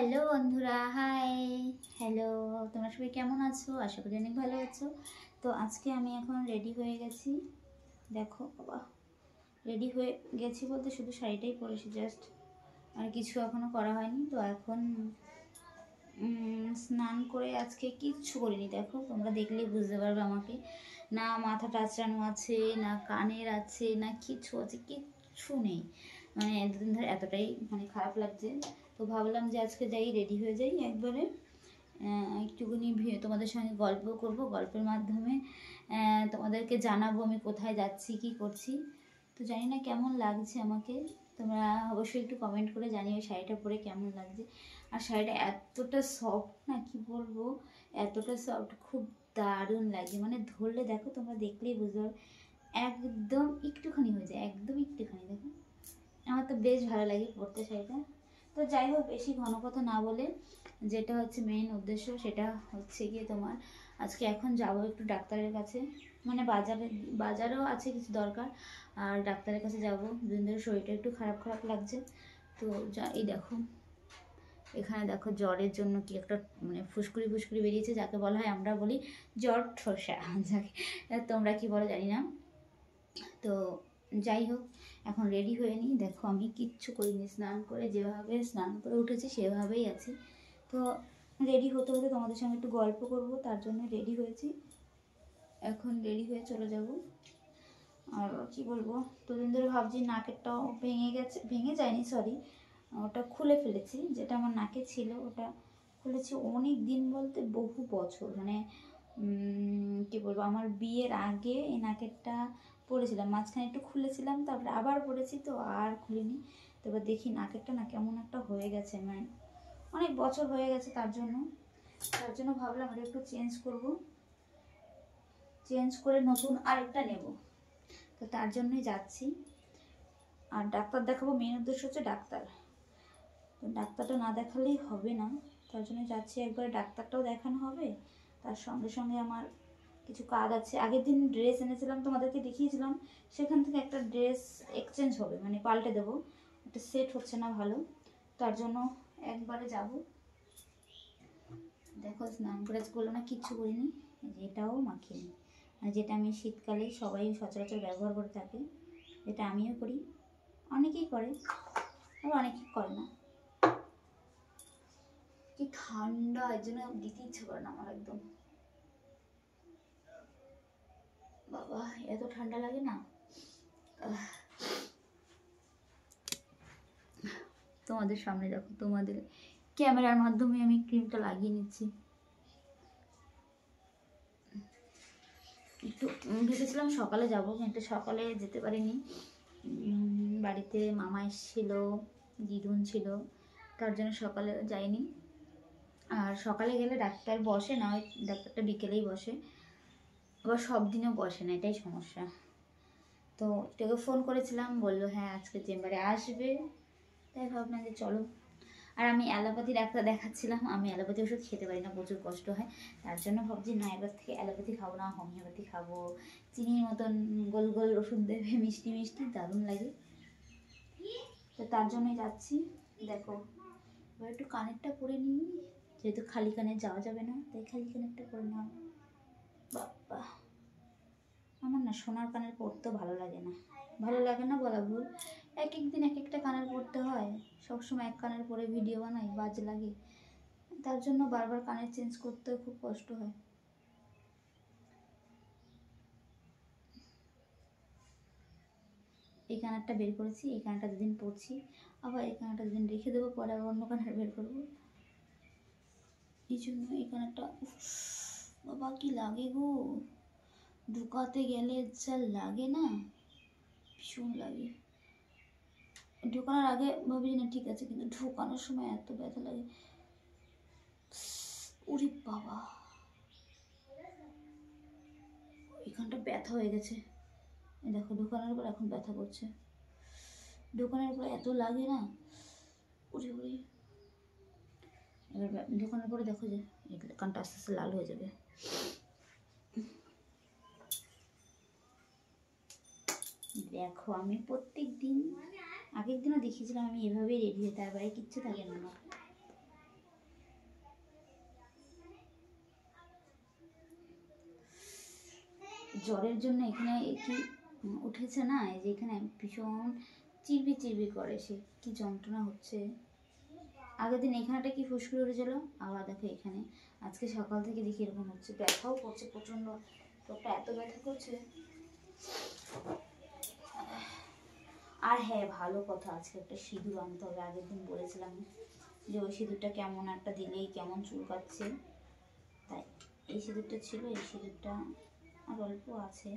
Hello বন্ধুরা, high. Hello, তোমরা সবাই কেমন আছো? আশা করি অনেক ভালো আছো। তো আজকে আমি এখন রেডি হয়ে গেছি। দেখো বাবা, রেডি হয়ে গেছি বলতে শুধু শাড়িটাই পরেছি জাস্ট, আর কিছু এখনও করা হয়নি। তো এখন স্নান করে আজকে কিচ্ছু করিনি। দেখো, তোমরা দেখলেই বুঝতে পারবে আমাকে। না মাথাটা আঁচড়ানো আছে, না কানের আছে, না কিছু আছে, কিচ্ছু নেই। মানে দুদিন ধরে এতটাই খারাপ লাগছে। তো ভাবলাম যে আজকে যাই, রেডি হয়ে যাই একবারে, একটুখানি তোমাদের সঙ্গে গল্প করব। গল্পের মাধ্যমে তোমাদেরকে জানাবো আমি কোথায় যাচ্ছি, কি করছি। তো জানি না কেমন লাগছে আমাকে, তোমরা অবশ্যই একটু কমেন্ট করে জানিও শাড়িটা পরে কেমন লাগছে। আর শাড়িটা এতটা সফট না, কি বলবো, এতটা সফট, খুব দারুণ লাগে। মানে ধরলে দেখো, তোমরা দেখলেই বুঝতে পারবে, একদম একটুখানি হয়ে যায়, একদম একটুখানি। দেখো, আমার তো বেশ ভালো লাগে পরতে শাড়িটা। তো যাই হোক, বেশি ঘন কথা না বলে, যেটা হচ্ছে মেইন উদ্দেশ্য, সেটা হচ্ছে গিয়ে তোমার আজকে এখন যাব একটু ডাক্তারের কাছে। মানে বাজারেও আছে কিছু দরকার, আর ডাক্তারের কাছে যাব। দুদিন ধরে শরীরটা একটু খারাপ খারাপ লাগছে। তো এই দেখো, এখানে দেখো জ্বরের জন্য কি একটা ফুসকুড়ি ফুসকুড়ি বেরিয়েছে, যাকে বলা হয়, আমরা বলি জ্বর ঠোসা, যাকে তোমরা কি বলো জানি না। তো যাই হোক, এখন রেডি হয়ে নিই। দেখো, আমি কিচ্ছু করিনি, স্নান করে যেভাবে স্নান করে উঠেছি সেভাবেই আছি। তো রেডি হতে হতে তোমাদের সঙ্গে একটু গল্প করব, তার জন্য রেডি হয়েছি। এখন রেডি হয়ে চলে যাব। আর কি বলবো, দুদিন ধরে ভাবছি নাকেরটাও ভেঙে গেছে, ভেঙে যায়নি সরি, ওটা খুলে ফেলেছি। যেটা আমার নাকে ছিল ওটা খুলেছি অনেক দিন, বলতে বহু বছর। মানে কি বলবো, আমার বিয়ের আগে এই নাকেরটা পরেছিলাম, মাঝখানে একটু খুলেছিলাম, তারপরে আবার পরেছি, তো আর খুলিনি। তো এবার দেখি নাকেরটা না কেমন একটা হয়ে গেছে, মানে অনেক বছর হয়ে গেছে। তার জন্য ভাবলাম এটা একটু চেঞ্জ করব, চেঞ্জ করে নতুন আরেকটা নেব। তো তার জন্যই যাচ্ছি। আর ডাক্তার দেখাবো, মেন উদ্দেশ্য হচ্ছে ডাক্তার। তো ডাক্তারটা না দেখালেই হবে না, তার জন্য যাচ্ছি। একবার ডাক্তারটাও দেখানো হবে, তার সঙ্গে সঙ্গে আমার কিছু কাজ আছে। আগের দিন ড্রেস এনেছিলাম, তোমাদেরকে দেখিয়েছিলাম, সেখান থেকে একটা ড্রেস এক্সচেঞ্জ হবে, মানে পাল্টে দেবো। একটা সেট হচ্ছে না ভালো, তার জন্য একবারে যাব। দেখো, স্নান করে করলো না, কিচ্ছু করিনি, এটাও মাখিনি। মানে যেটা আমি শীতকালে সবাই সচরাচর ব্যবহার করে থাকে, যেটা আমিও করি, অনেকেই করে, আবার অনেকেই করে না। কি ঠান্ডা, এর জন্য দিতে ইচ্ছে করে না আমার একদম। বাবা, এত ঠান্ডা লাগে না। তোমাদের সামনে দেখো, তোমাদের ক্যামেরার মাধ্যমে আমি ক্রিমটা লাগিয়ে নিচ্ছি। একটু ভেবেছিলাম সকালে যাব, কিন্তু সকালে যেতে পারিনি। বাড়িতে মামা এসেছিল, দিদুন ছিল, তার জন্য সকালে যাইনি। আর সকালে গেলে ডাক্তার বসে না, ওই ডাক্তারটা বিকেলেই বসে, আবার সব দিনও বসে না, এটাই সমস্যা। তো এটাকে ফোন করেছিলাম, বললো হ্যাঁ আজকে চেম্বারে আসবে। তাই ভাবলাম যে চলো। আর আমি অ্যালোপ্যাথি ডাক্তার দেখাচ্ছিলাম, আমি অ্যালোপ্যাথি ওষুধ খেতে পারি না, প্রচুর কষ্ট হয়। তার জন্য ভাবছি না, এবার থেকে অ্যালোপ্যাথি খাবো না, হোমিওপ্যাথি খাবো। চিনির মতন গোল গোল ওষুধ দেবে, মিষ্টি মিষ্টি, দারুণ লাগে। তো তার জন্যই যাচ্ছি। দেখো, এবার একটু কানেরটা পরে নিই, যেহেতু খালি কানে যাওয়া যাবে না, তাই খালি কানেরটা পরে নাও। বাবা, আমার না সোনার কানের পরতেও ভালো লাগে না, ভালো লাগে না বলা ভুল, এক এক দিন এক একটা কানের পরতে হয়। সবসময় এক কানের পরে ভিডিও বানাই, বাজে লাগে। তার জন্য বারবার কানের চেঞ্জ করতে খুব কষ্ট হয়। এই কানেরটা বের করেছি, এই কানেরটা দুদিন পরছি, আবার এই কানেরটা দুদিন রেখে দেবো, পরে আবার অন্য কানের বের করবো। এই জন্য এই কানেরটা, বাবা কি লাগে গো, ঢুকাতে গেলে যা লাগে না, ভীষণ লাগে। ঢোকানোর আগে ভাবি না ঠিক আছে, কিন্তু ঢোকানোর সময় এত ব্যথা লাগে, ওরে বাবা, এখানটা ব্যথা হয়ে গেছে। দেখো, ঢোকানোর পর এখন ব্যথা করছে, ঢোকানোর পর এত লাগে না, উড়ে উড়ে। এবার ঢোকানোর পরে দেখো যে কানটা আস্তে আস্তে লাল হয়ে যাবে। দেখো, আমি প্রত্যেক দিন, আগের দিনও দেখিয়েছিলাম আমি এভাবেই রেডি হই, তারপরে কিচ্ছু থাকে না আমার। জ্বরের জন্য এখানে কি উঠেছে না, এই যে এখানে ভীষণ চিরবি চিরবি করে, সে কি যন্ত্রণা হচ্ছে। আগের দিন এখানেটা কি ফুসকুড়ি উঠেছিল, আবার দেখো এখানে আজকে সকাল থেকে দেখি এরকম হচ্ছে, ব্যথাও করছে প্রচণ্ড, পেটটা এত ব্যথা করছে। আর হ্যাঁ, ভালো কথা, আজকে একটা সিঁদুর আনতে হবে। আগের দিন বলেছিলাম যে ওই সিঁদুরটা কেমন একটা দিলেই কেমন চুলকাচ্ছে, তাই এই সিঁদুরটা ছিল, এই সিঁদুরটা আর অল্প আছে,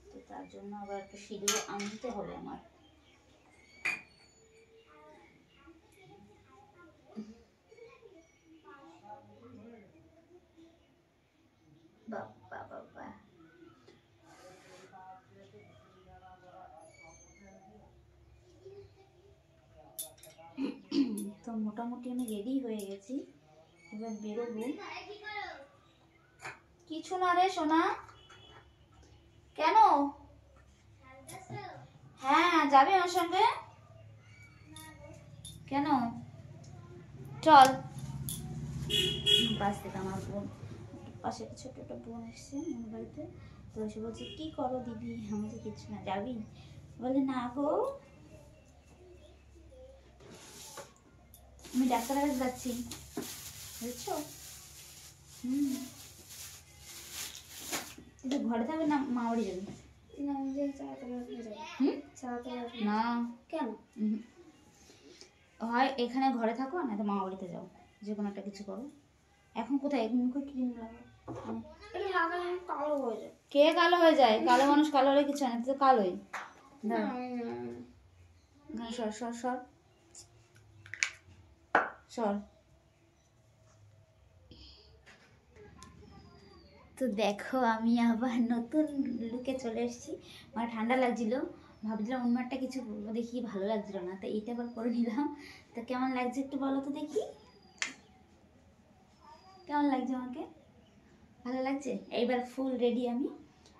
তো তার জন্য আবার একটা সিঁদুর আনতে হবে আমার। বাবা বাবা, তো মোটামুটি আমি রেডি হয়ে গেছি, এবার বেরোবো। কিছু না রে সোনা, কেন? হ্যাঁ, যাবে আমার সঙ্গে? কেন? চল। পাশ থেকে আমার বোন, পাশে একটা ছোট একটা বোন এসছে আমার বাড়িতে, তো এসে বলছে কি করো দিদি, আমি বলছি কিছু না, যাবি? বলে না গো, আমি ডাক্তারের কাছে যাচ্ছি, বুঝছো? কিন্তু ঘরে থাকবে না, মা বাড়ি যাবে? না, কেন? হয় এখানে ঘরে থাকো, না তো মা বাড়িতে যাও, যে কোনো একটা কিছু করো। এখন কোথায় মুখে ক্রিম লাগাও, কালো হয়ে যায়। কে কালো হয়ে যায়? কালো মানুষ কালো হলে কিছু হয় না, তো কালোই। সর সর সর সর। তো দেখো আমি আবার নতুন লুকে চলে এসেছি, মানে ঠান্ডা লাগছিল, ভাবছিলাম অন্য একটা কিছু করবো, দেখি ভালো লাগছিল না, তো এইটা আবার করে নিলাম। তো কেমন লাগছে একটু বলো তো দেখি, কেমন লাগছে আমাকে? ভালো লাগছে? এইবার ফুল রেডি আমি,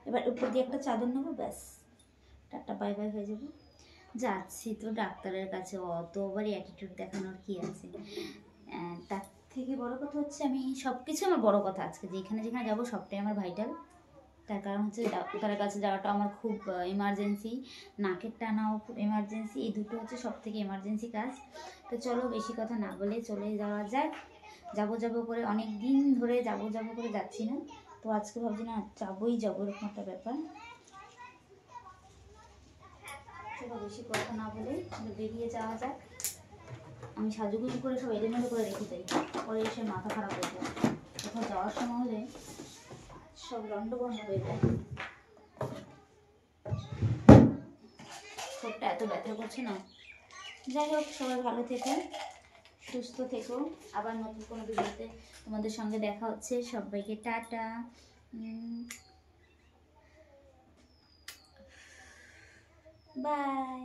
এবার উপর দিয়ে একটা চাদর নেবো, ব্যাস টাটা বাই বাই হয়ে যাবো। যাচ্ছি তো ডাক্তারের কাছে, অতবার অ্যাটিটিউড দেখানোর কি আছে। তার থেকে বড় কথা হচ্ছে আমি সব কিছু আমার বড় কথা, আজকে যেখানে যেখানে যাবো সবটাই আমার ভাইটাল। তার কারণ হচ্ছে ডাক্তারের কাছে যাওয়াটা আমার খুব এমার্জেন্সি, নাকের টানাও খুব এমার্জেন্সি, এই দুটো হচ্ছে সব থেকে এমার্জেন্সি কাজ। তো চলো বেশি কথা না বলে চলে যাওয়া যাক। যাবো যাবো করে অনেক দিন ধরে যাবো যাবো করে যাচ্ছি না, তো আজকে ভাবছি না যাবোই যাবো, এরকম একটা ব্যাপার। চলো বেশি কথা না বলে বেরিয়ে যাওয়া যাক। আমি সাজুগুজু করে সব এলোমেলো করে রেখে দেয়, পরে এসে মাথা খারাপ হয়ে যায়, কোথাও যাওয়ার সময় হলে সব লন্ডভন্ড হয়ে যায়। ঠোঁটটা এত ব্যথা করছে না। যাই হোক, সবাই ভালো থেকো, সুস্থ থেকো, আবার নতুন কোনো ভিডিওতে তোমাদের সঙ্গে দেখা হচ্ছে। সবাইকে টাটা, বাই।